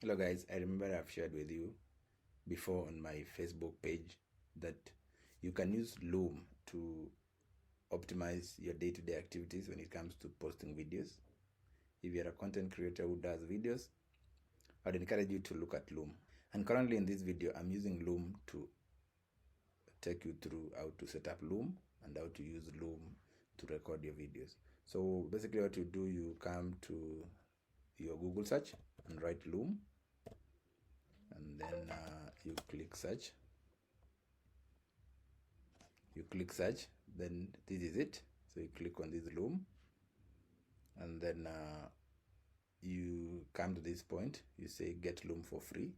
Hello guys, I remember I've shared with you before on my Facebook page that you can use Loom to optimize your day-to-day activities when it comes to posting videos. If you're a content creator who does videos, I'd encourage you to look at Loom. And currently in this video, I'm using Loom to take you through how to set up Loom and how to use Loom to record your videos. So basically what you do, you come to your Google search and write Loom, and then you click search. Then this is it. So you click on this Loom, and then you come to this point, you say get Loom for free,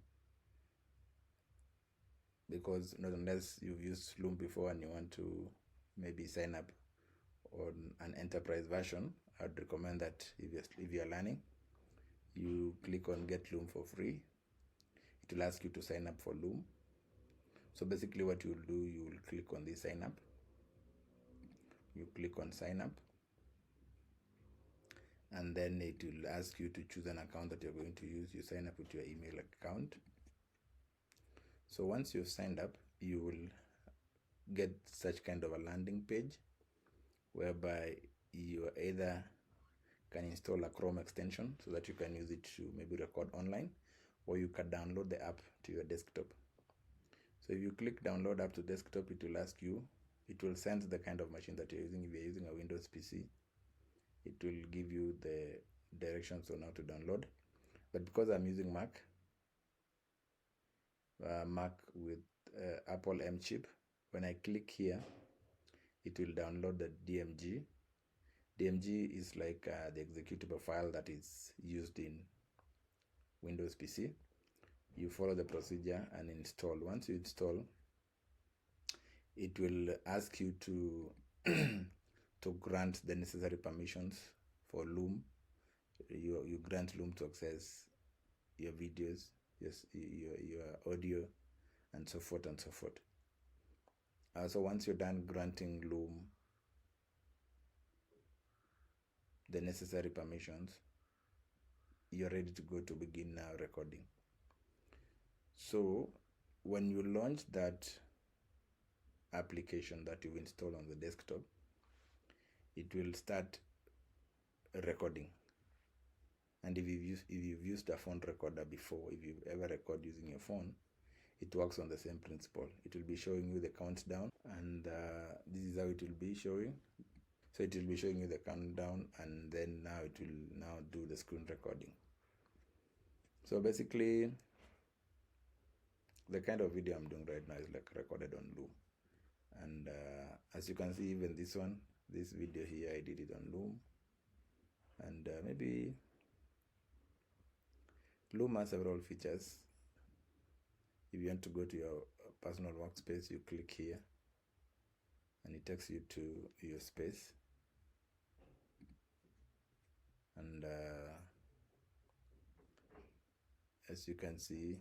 because not unless you've used Loom before and you want to maybe sign up on an enterprise version, I'd recommend that if you're learning, you click on get Loom for free. It will ask you to sign up for Loom. So basically what you'll do, you will click on this sign up. You click on sign up, and then it will ask you to choose an account that you're going to use. You sign up with your email account. So once you've signed up, you will get such kind of a landing page whereby you either can install a Chrome extension so that you can use it to maybe record online, or you can download the app to your desktop. So if you click download app to desktop, it will ask you, it will sense the kind of machine that you're using. If you're using a Windows PC, it will give you the directions on how to download. But because I'm using Mac with Apple M chip, when I click here, it will download the DMG. DMG is like the executable file that is used in Windows PC. You follow the procedure and install. Once you install, it will ask you to to grant the necessary permissions for Loom. You grant Loom to access your videos, yes, your audio, and so forth and so forth. So once you're done granting Loom the necessary permissions, you're ready to go to begin now recording. So when you launch that application that you install on the desktop, it will start recording. And if you've used a phone recorder before, if you've ever recorded using your phone, it works on the same principle. It will be showing you the countdown, and this is how it will be showing. So it will be showing you the countdown, and then now it will now do the screen recording. So basically, the kind of video I'm doing right now is like recorded on Loom. And as you can see, even this video here, I did it on Loom. And maybe Loom has several features. If you want to go to your personal workspace, you click here, and it takes you to your space. And as you can see,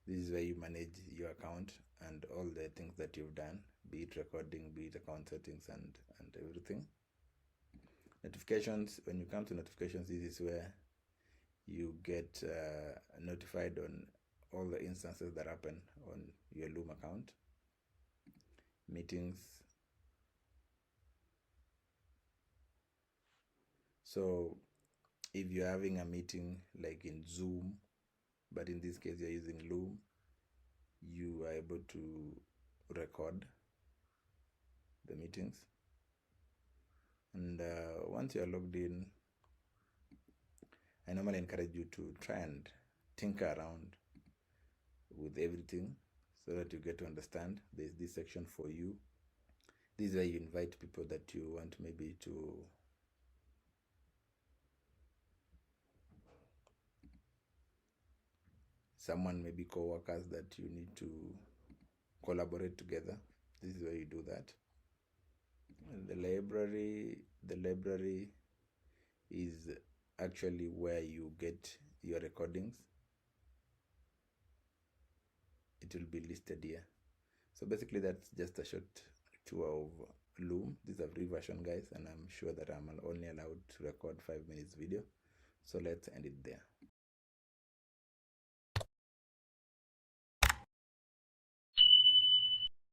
this is where you manage your account and all the things that you've done, be it recording, be it account settings, and everything. Notifications, when you come to notifications, this is where you get notified on all the instances that happen on your Loom account. Meetings. So if you're having a meeting like in Zoom, but in this case you're using Loom, you are able to record the meetings. And once you're logged in, I normally encourage you to try and tinker around with everything so that you get to understand. There's this section for you. This is where you invite people that you want maybe to someone, maybe co-workers that you need to collaborate together. This is where you do that. And the library is actually where you get your recordings. It will be listed here. So basically that's just a short tour of Loom. This is a free version, guys, and I'm sure that I'm only allowed to record 5 minutes video. So let's end it there.